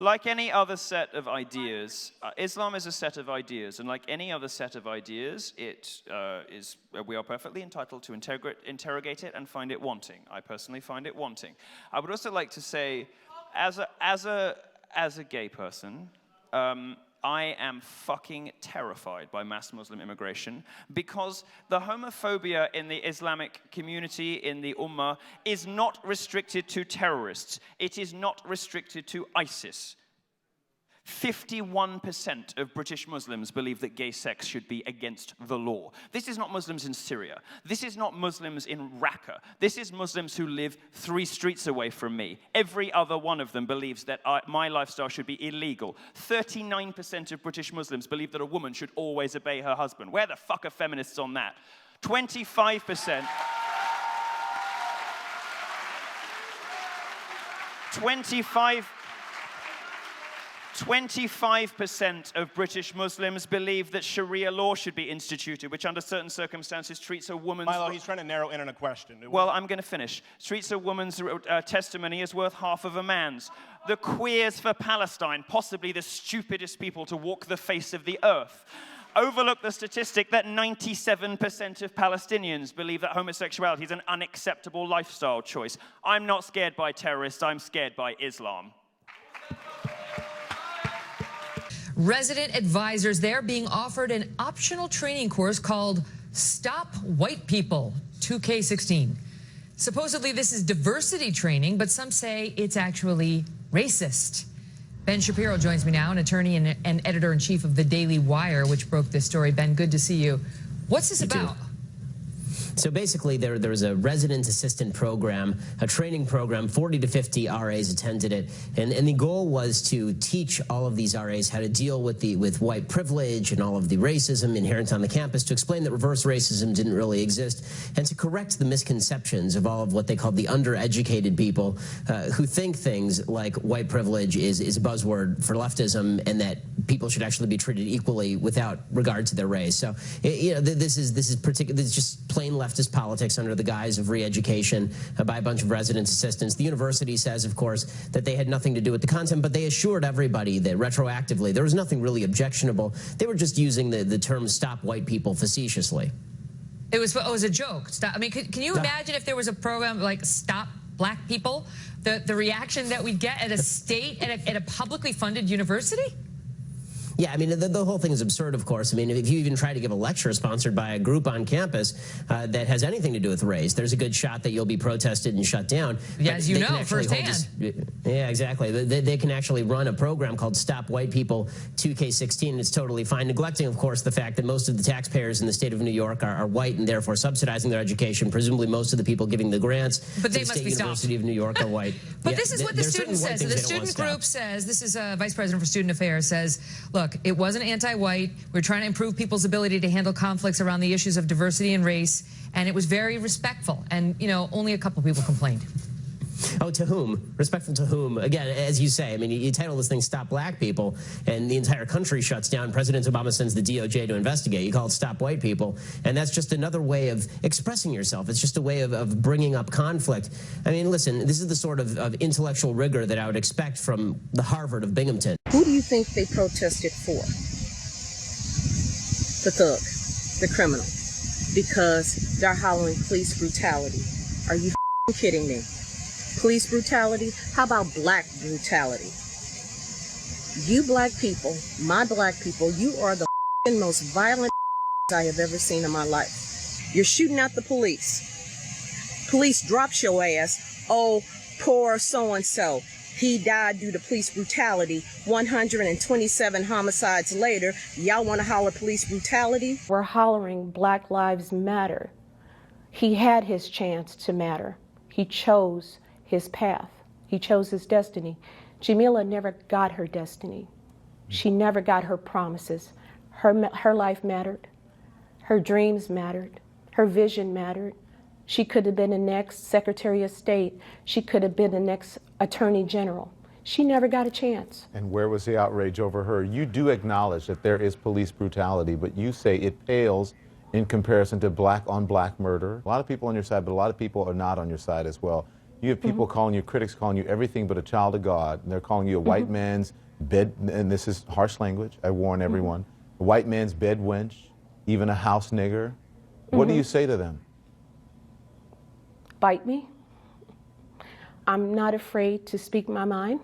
Like any other set of ideas, Islam is a set of ideas, and like any other set of ideas, we are perfectly entitled to interrogate it and find it wanting. I personally find it wanting. I would also like to say, as a gay person, I am fucking terrified by mass Muslim immigration because the homophobia in the Islamic community, in the Ummah, is not restricted to terrorists. It is not restricted to ISIS. 51% of British Muslims believe that gay sex should be against the law. This is not Muslims in Syria. This is not Muslims in Raqqa. This is Muslims who live 3 streets away from me. Every other one of them believes that my lifestyle should be illegal. 39% of British Muslims believe that a woman should always obey her husband. Where the fuck are feminists on that? 25%. 25% of British Muslims believe that Sharia law should be instituted, which under certain circumstances treats a woman's... Milo, he's trying to narrow in on a question. Well, I'm going to finish. Treats a woman's testimony as worth half of a man's. The Queers for Palestine, possibly the stupidest people to walk the face of the earth, overlook the statistic that 97% of Palestinians believe that homosexuality is an unacceptable lifestyle choice. I'm not scared by terrorists, I'm scared by Islam. Resident advisors, they're being offered an optional training course called Stop White People 2K16. Supposedly this is diversity training, but some say it's actually racist. Ben Shapiro joins me now, an attorney and editor-in-chief of the Daily Wire, which broke this story. Ben, good to see you. What's this about? So basically, there's a resident assistant program, a training program. 40 to 50 RAs attended it, and the goal was to teach all of these RAs how to deal with white privilege and all of the racism inherent on the campus, to explain that reverse racism didn't really exist, and to correct the misconceptions of all of what they called the undereducated people who think things like white privilege is a buzzword for leftism, and that people should actually be treated equally without regard to their race. So this is just plain leftist politics under the guise of re-education by a bunch of resident assistants. The university says, of course, that they had nothing to do with the content, but they assured everybody that retroactively there was nothing really objectionable. They were just using the term "stop white people" facetiously. It was a joke. Stop. I mean, can you imagine if there was a program like "Stop Black People"? The reaction that we'd get at a state, at a publicly funded university? Yeah, I mean, the whole thing is absurd, of course. I mean, if you even try to give a lecture sponsored by a group on campus that has anything to do with race, there's a good shot that you'll be protested and shut down. Yeah, as you know, firsthand. Yeah, exactly. They can actually run a program called Stop White People 2K16, and it's totally fine, neglecting, of course, the fact that most of the taxpayers in the state of New York are white and therefore subsidizing their education. Presumably most of the people giving the grants to the State University of New York are white. But yeah, this is what the student says. The student group says, this is Vice President for Student Affairs, says, look, it wasn't anti-white. We're trying to improve people's ability to handle conflicts around the issues of diversity and race, and it was very respectful. And, you know, only a couple people complained. Oh, to whom? Respectful to whom? Again, as you say, I mean, you title this thing "Stop Black People," and the entire country shuts down. President Obama sends the DOJ to investigate. You call it "Stop White People," and that's just another way of expressing yourself. It's just a way of bringing up conflict. I mean, listen, this is the sort of intellectual rigor that I would expect from the Harvard of Binghamton. Who do you think they protested for? The thug, the criminal, because they're hollering police brutality. Are you kidding me? Police brutality? How about black brutality? You black people, my black people, you are the most violent I have ever seen in my life. You're shooting at the police. Police drops your ass. Oh, poor so-and-so. He died due to police brutality. 127 homicides later, y'all want to holler police brutality? We're hollering Black Lives Matter. He had his chance to matter. He chose his path. He chose his destiny. Jamila never got her destiny. She never got her promises. Her life mattered. Her dreams mattered. Her vision mattered. She could have been the next Secretary of State. She could have been the next Attorney General. She never got a chance. And where was the outrage over her? You do acknowledge that there is police brutality, but you say it pales in comparison to black-on-black murder. A lot of people on your side, but a lot of people are not on your side as well. You have people calling you, critics calling you everything but a child of God. And they're calling you a white man's bed, and this is harsh language, I warn everyone, a white man's bed wench, even a house nigger. What do you say to them? Bite me. I'm not afraid to speak my mind.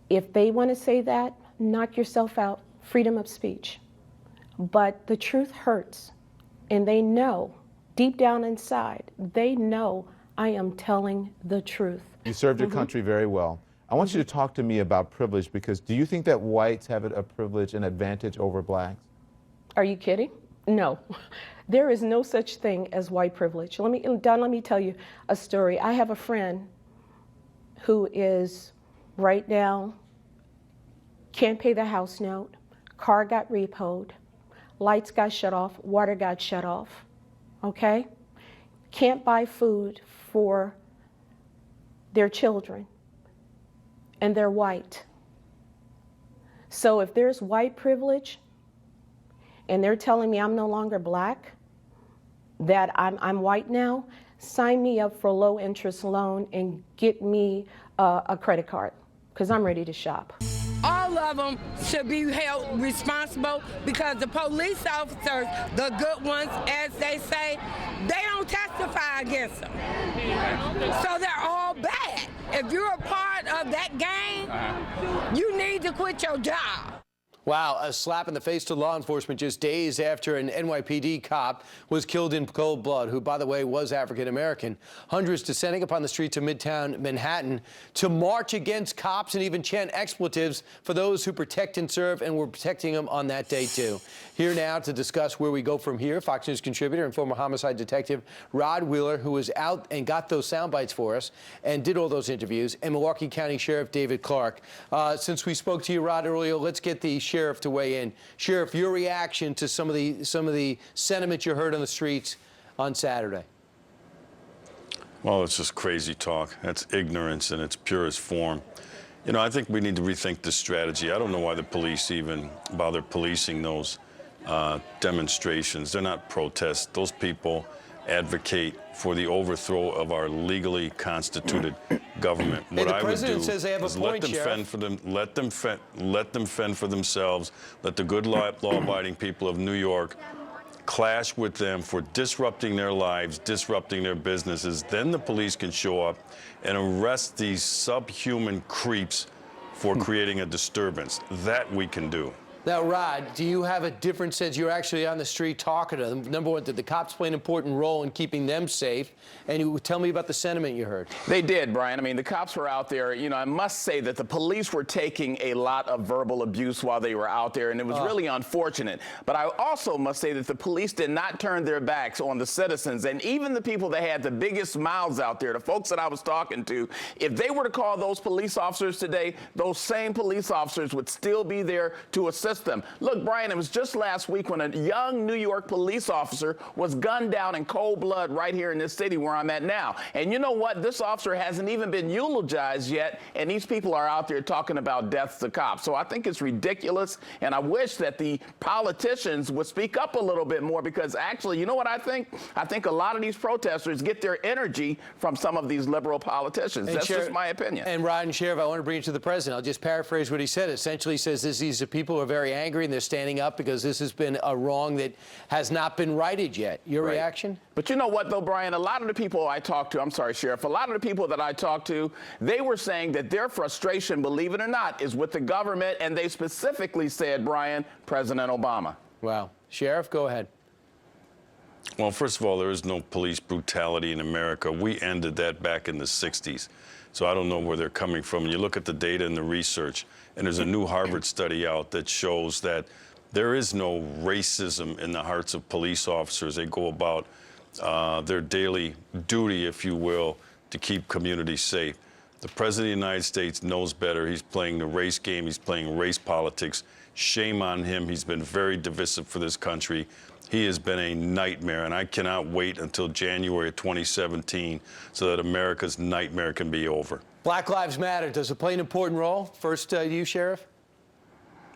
If they want to say that, knock yourself out, freedom of speech. But the truth hurts, and they know, deep down inside, they know I am telling the truth. You served your country very well. I want you to talk to me about privilege, because do you think that whites have a privilege, an advantage over blacks? Are you kidding? No. There is no such thing as white privilege. Don, let me tell you a story. I have a friend who is right now, can't pay the house note, car got repoed, lights got shut off, water got shut off, okay? Can't buy food for their children, and they're white. So if there's white privilege, and they're telling me I'm no longer black, that I'm white now, sign me up for a low interest loan and get me a credit card, because I'm ready to shop. All of them should be held responsible, because the police officers, the good ones, as they say, they don't testify against them. So they're all bad. If you're a part of that gang, you need to quit your job. Wow, a slap in the face to law enforcement just days after an NYPD cop was killed in cold blood, who, by the way, was African-American. Hundreds descending upon the streets of Midtown Manhattan to march against cops and even chant expletives for those who protect and serve, and were protecting them on that day, too. Here now to discuss where we go from here, Fox News contributor and former homicide detective Rod Wheeler, who was out and got those sound bites for us and did all those interviews, and Milwaukee County Sheriff David Clark. Since we spoke to you, Rod, earlier, let's get the sheriff to weigh in. Sheriff, your reaction to some of the sentiment you heard on the streets on Saturday. Well, it's just crazy talk. That's ignorance in its purest form. You know, I think we need to rethink this strategy. I don't know why the police even bother policing those demonstrations. They're not protests. Those people advocate for the overthrow of our legally constituted government. What I would do says they have is a point, let them fend for them. Let them fend for themselves. Let the good law-abiding people of New York clash with them for disrupting their lives, disrupting their businesses. Then the police can show up and arrest these subhuman creeps for creating a disturbance. That we can do. Now, Rod, do you have a different sense? You're actually on the street talking to them. Number one, did the cops play an important role in keeping them safe? And you tell me about the sentiment you heard. They did, Brian. I mean, the cops were out there. You know, I must say that the police were taking a lot of verbal abuse while they were out there, and it was really unfortunate. But I also must say that the police did not turn their backs on the citizens, and even the people that had the biggest mouths out there, the folks that I was talking to, if they were to call those police officers today, those same police officers would still be there to assist them. Look, Brian, it was just last week when a young New York police officer was gunned down in cold blood right here in this city where I'm at now. And you know what? This officer hasn't even been eulogized yet, and these people are out there talking about deaths to cops. So I think it's ridiculous, and I wish that the politicians would speak up a little bit more, because actually, you know what I think? I think a lot of these protesters get their energy from some of these liberal politicians. That's just my opinion. And Rod and Sheriff, I want to bring it to the president. I'll just paraphrase what he said. Essentially, he says these are people who are very angry, and they're standing up because this has been a wrong that has not been righted yet. Your reaction? But you know what, though, Brian? A lot of the people I talked to, I'm sorry, Sheriff, a lot of the people that I talked to, they were saying that their frustration, believe it or not, is with the government, and they specifically said, Brian, President Obama. Wow. Sheriff, go ahead. Well, first of all, there is no police brutality in America. We ended that back in the 60s. So I don't know where they're coming from. You look at the data and the research, and there's a new Harvard study out that shows that there is no racism in the hearts of police officers. They go about their daily duty, if you will, to keep communities safe. The President of the United States knows better. He's playing the race game. He's playing race politics. Shame on him. He's been very divisive for this country. He has been a nightmare, and I cannot wait until January of 2017 so that America's nightmare can be over. Black Lives Matter, does it play an important role? First, you, Sheriff?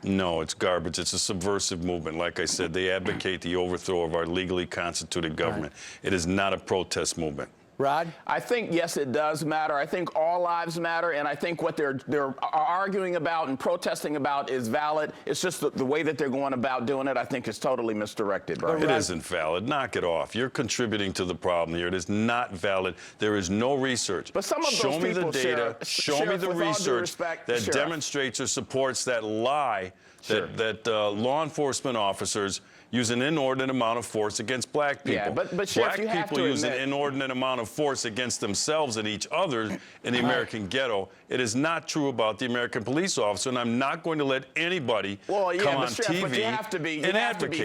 No, it's garbage. It's a subversive movement. Like I said, they advocate the overthrow of our legally constituted government. It is not a protest movement. Rod? I think, yes, it does matter. I think all lives matter, and I think what they're arguing about and protesting about is valid. It's just the way that they're going about doing it, I think, is totally misdirected. Right? It isn't valid. Knock it off. You're contributing to the problem here. It is not valid. There is no research. But some of those show me the people, data. Show me the research that Sheriff, demonstrates or supports that lie that law enforcement officers use an inordinate amount of force against black people. Yeah, but Sheriff, black people use an inordinate amount of force against themselves and each other in the American ghetto. It is not true about the American police officer, and I'm not going to let anybody come on TV but you have to be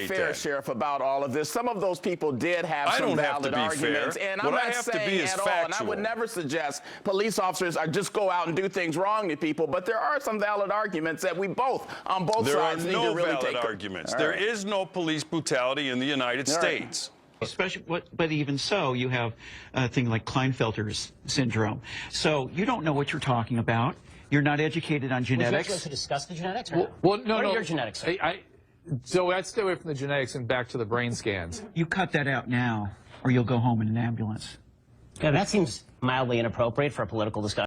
fair, that. Sheriff, about all of this. Some of those people did have some valid arguments, and I'm not saying at all, and I would never suggest police officers just go out and do things wrong to people, but there are some valid arguments that we both, on both sides, need to really take. There are no valid arguments. There is no police brutality in the United States. Especially, but even so, you have a thing like Klinefelter's syndrome. So you don't know what you're talking about. You're not educated on genetics. Would you like to discuss the genetics? Or no? What are your genetics? So I'd stay away from the genetics and back to the brain scans. You cut that out now, or you'll go home in an ambulance. Yeah, that seems mildly inappropriate for a political discussion.